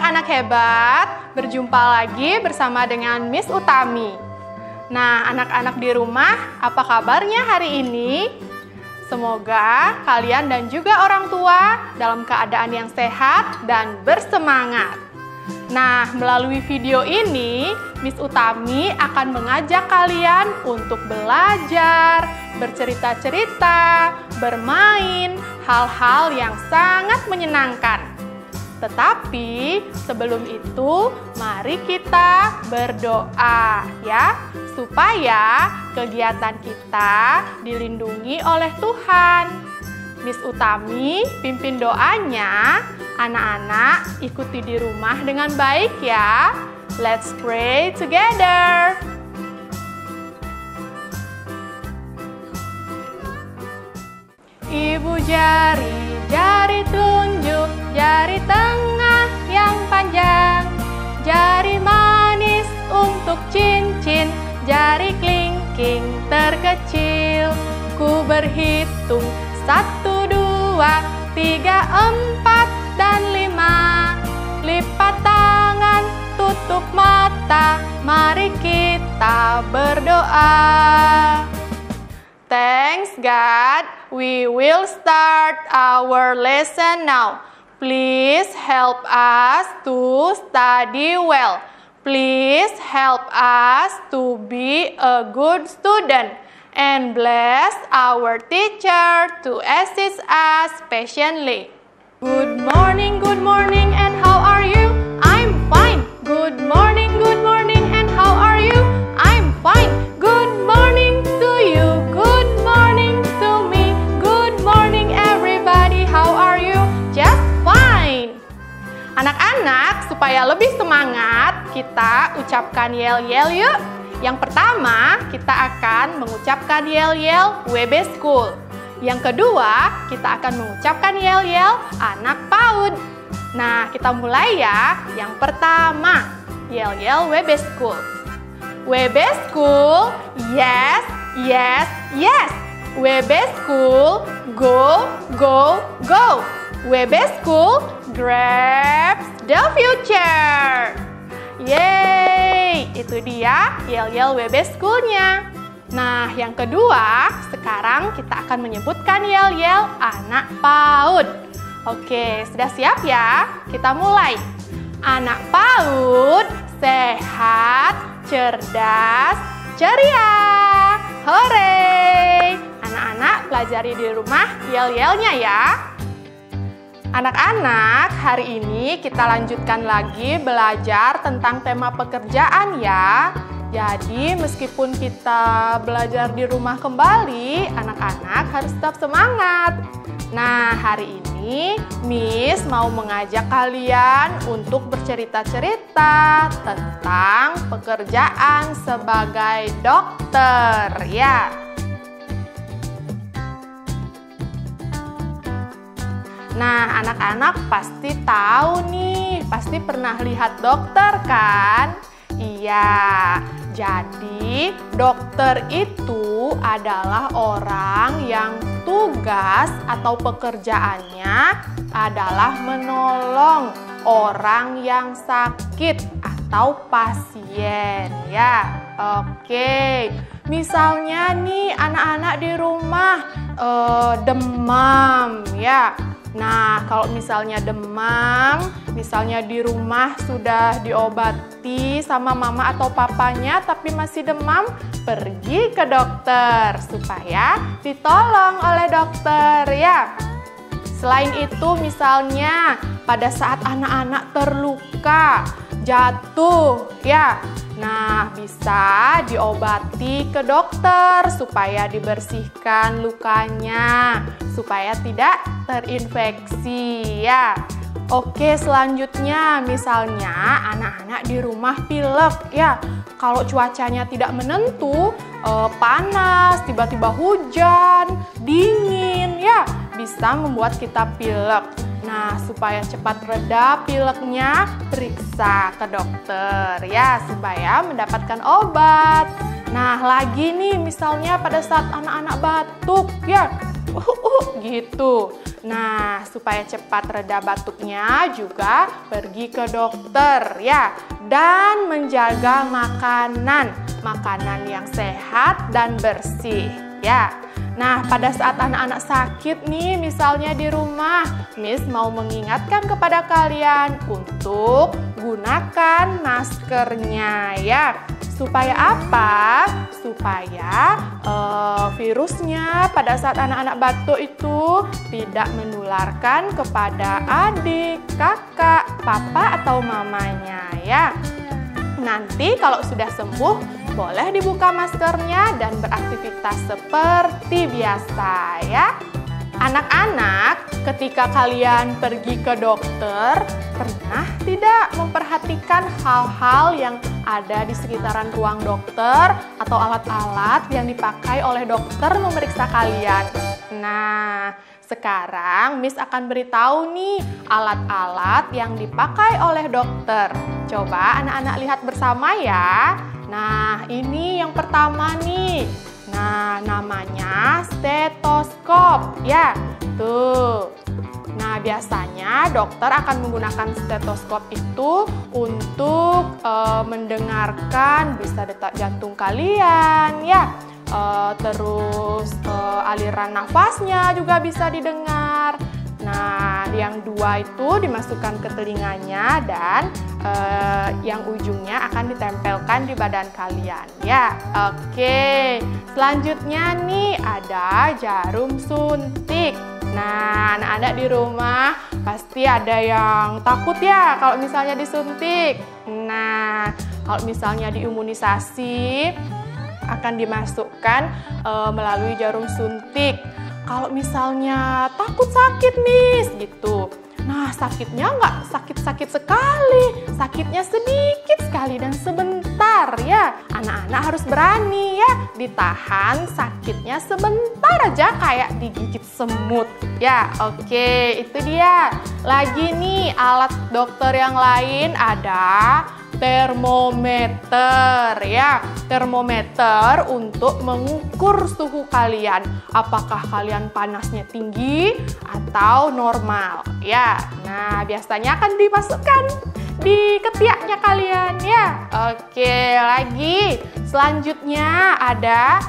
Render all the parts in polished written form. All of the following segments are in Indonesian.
anak-anak hebat, berjumpa lagi bersama dengan Miss Utami. Nah, anak-anak di rumah, apa kabarnya hari ini? Semoga kalian dan juga orang tua dalam keadaan yang sehat dan bersemangat. Nah, melalui video ini, Miss Utami akan mengajak kalian untuk belajar, bercerita-cerita, bermain, hal-hal yang sangat menyenangkan. Tetapi sebelum itu, mari kita berdoa ya, supaya kegiatan kita dilindungi oleh Tuhan. Miss Utami pimpin doanya, anak-anak ikuti di rumah dengan baik ya. Let's pray together. Ibu jari, jari telunjuk, jari tengah yang panjang, jari manis untuk cincin, jari kelingking terkecil. Ku berhitung 1, 2, 3, 4, dan 5. Lipat tangan, tutup mata, mari kita berdoa. Thanks God, we will start our lesson now. Please help us to study well. Please help us to be a good student. And bless our teacher to assist us patiently. Good morning, and how are you? I'm fine. Good morning, and how are you? I'm fine. Good morning to you. Good morning to me. Good morning everybody. How are you? Just fine. Anak-anak, supaya lebih semangat, kita ucapkan yel-yel yuk. Yang pertama, kita akan mengucapkan yel-yel WB School. Yang kedua, kita akan mengucapkan yel-yel anak PAUD. Nah, kita mulai ya. Yang pertama, yel-yel WB School. WB School, yes, yes, yes. WB School, go, go, go. WB School, grabs the future. Yeay, itu dia yel-yel WB School-nya. Nah, yang kedua, sekarang kita akan menyebutkan yel-yel anak PAUD. Oke, sudah siap ya? Kita mulai. Anak PAUD, sehat, cerdas, ceria. Hore! Anak-anak pelajari di rumah yel-yelnya ya. Anak-anak, hari ini kita lanjutkan lagi belajar tentang tema pekerjaan ya. Jadi, meskipun kita belajar di rumah kembali, anak-anak harus tetap semangat. Nah, hari ini Miss mau mengajak kalian untuk bercerita-cerita tentang pekerjaan sebagai dokter ya. Nah, anak-anak pasti tahu nih, pasti pernah lihat dokter kan? Iya, jadi dokter itu adalah orang yang tugas atau pekerjaannya adalah menolong orang yang sakit atau pasien ya. Oke, misalnya nih anak-anak di rumah demam ya. Nah, kalau misalnya demam, misalnya di rumah sudah diobati sama mama atau papanya tapi masih demam, pergi ke dokter supaya ditolong oleh dokter ya. Selain itu, misalnya pada saat anak-anak terluka, jatuh ya. Nah, bisa diobati ke dokter supaya dibersihkan lukanya, supaya tidak terinfeksi ya. Oke, selanjutnya misalnya anak-anak di rumah pilek ya. Kalau cuacanya tidak menentu, panas, tiba-tiba hujan, dingin ya, bisa membuat kita pilek. Nah, supaya cepat reda pileknya, periksa ke dokter ya, supaya mendapatkan obat. Nah, lagi nih misalnya pada saat anak-anak batuk ya, gitu. Nah, supaya cepat reda batuknya juga pergi ke dokter ya. Dan menjaga makanan yang sehat dan bersih ya. Nah, pada saat anak-anak sakit nih, misalnya di rumah, Miss mau mengingatkan kepada kalian untuk gunakan maskernya ya. Supaya apa? Supaya virusnya pada saat anak-anak batuk itu tidak menularkan kepada adik, kakak, papa, atau mamanya ya. Nanti kalau sudah sembuh, boleh dibuka maskernya dan beraktivitas seperti biasa ya. Anak-anak, ketika kalian pergi ke dokter, pernah tidak memperhatikan hal-hal yang ada di sekitaran ruang dokter atau alat-alat yang dipakai oleh dokter memeriksa kalian? Nah, sekarang Miss akan beritahu nih alat-alat yang dipakai oleh dokter. Coba anak-anak lihat bersama ya. Nah, ini yang pertama nih. Nah, namanya stetoskop ya. Tuh. Nah, biasanya dokter akan menggunakan stetoskop itu untuk mendengarkan bisa detak jantung kalian ya. Terus aliran nafasnya juga bisa didengar. Nah, yang dua itu dimasukkan ke telinganya dan yang ujungnya akan ditempelkan di badan kalian ya. Oke, selanjutnya nih ada jarum suntik. Nah, anak-anak di rumah pasti ada yang takut ya kalau misalnya disuntik. Nah, kalau misalnya diimunisasi akan dimasukkan melalui jarum suntik. Kalau misalnya takut sakit nih gitu. Nah, sakitnya nggak sakit-sakit sekali. Sakitnya sedikit sekali dan sebentar ya. Anak-anak harus berani ya. Ditahan sakitnya sebentar aja kayak digigit semut. Ya, oke, itu dia. Lagi nih alat dokter yang lain ada termometer ya. Termometer untuk mengukur suhu kalian. Apakah kalian panasnya tinggi atau normal ya. Nah, biasanya akan dimasukkan di ketiaknya kalian ya. Oke, lagi. Selanjutnya ada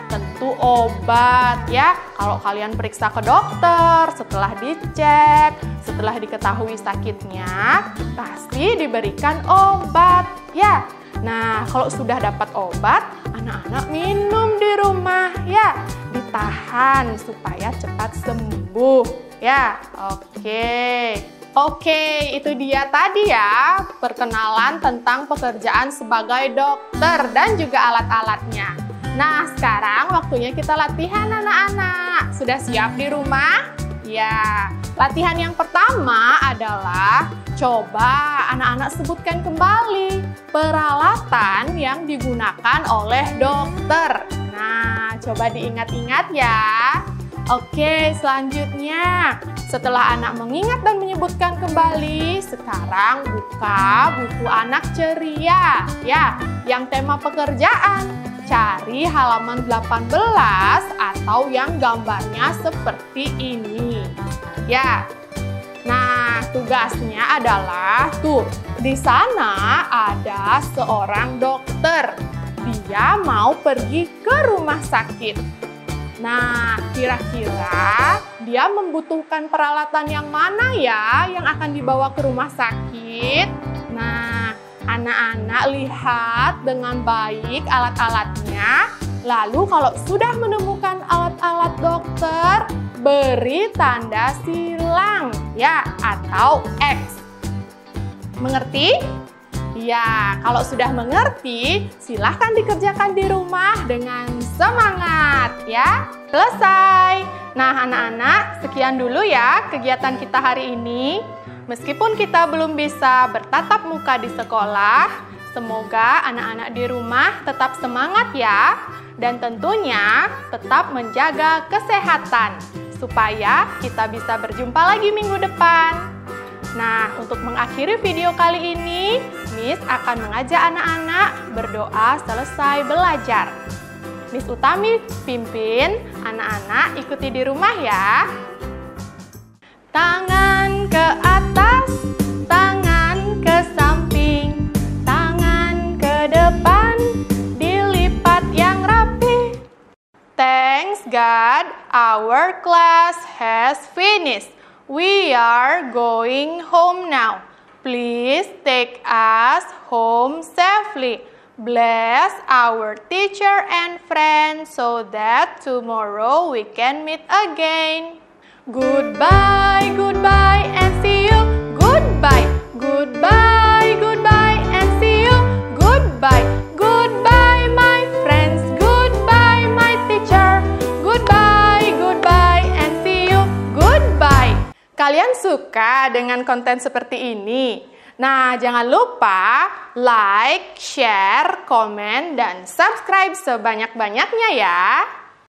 tentu obat ya. Kalau kalian periksa ke dokter, setelah dicek, setelah diketahui sakitnya, pasti diberikan obat ya. Nah, kalau sudah dapat obat, anak-anak minum di rumah ya. Ditahan supaya cepat sembuh ya. Oke, itu dia tadi ya perkenalan tentang pekerjaan sebagai dokter dan juga alat-alatnya. Nah, sekarang waktunya kita latihan anak-anak. Sudah siap di rumah? Ya, latihan yang pertama adalah coba anak-anak sebutkan kembali peralatan yang digunakan oleh dokter. Nah, coba diingat-ingat ya. Oke, selanjutnya setelah anak mengingat dan menyebutkan kembali, sekarang buka buku anak ceria ya, yang tema pekerjaan. Cari halaman 18 atau yang gambarnya seperti ini. Ya. Nah, tugasnya adalah di sana ada seorang dokter. Dia mau pergi ke rumah sakit. Nah, kira-kira dia membutuhkan peralatan yang mana ya yang akan dibawa ke rumah sakit? Nah, anak-anak lihat dengan baik alat-alatnya. Lalu kalau sudah menemukan alat-alat dokter, beri tanda silang ya atau X. Mengerti? Ya, kalau sudah mengerti, silahkan dikerjakan di rumah dengan semangat ya. Selesai. Nah, anak-anak, sekian dulu ya kegiatan kita hari ini. Meskipun kita belum bisa bertatap muka di sekolah, semoga anak-anak di rumah tetap semangat ya. Dan tentunya tetap menjaga kesehatan, supaya kita bisa berjumpa lagi minggu depan. Nah, untuk mengakhiri video kali ini, Miss akan mengajak anak-anak berdoa selesai belajar. Miss Utami pimpin, anak-anak ikuti di rumah ya. Tangan ke atas, tangan ke samping, tangan ke depan, dilipat yang rapi. Thanks God, our class has finished. We are going home now. Please take us home safely. Bless our teacher and friends so that tomorrow we can meet again. Goodbye, goodbye, and see you. Goodbye, goodbye, goodbye, and see you. Goodbye, goodbye, my friends. Goodbye, my teacher. Goodbye, goodbye, and see you. Goodbye. Kalian suka dengan konten seperti ini? Nah, jangan lupa like, share, komen, dan subscribe sebanyak-banyaknya ya.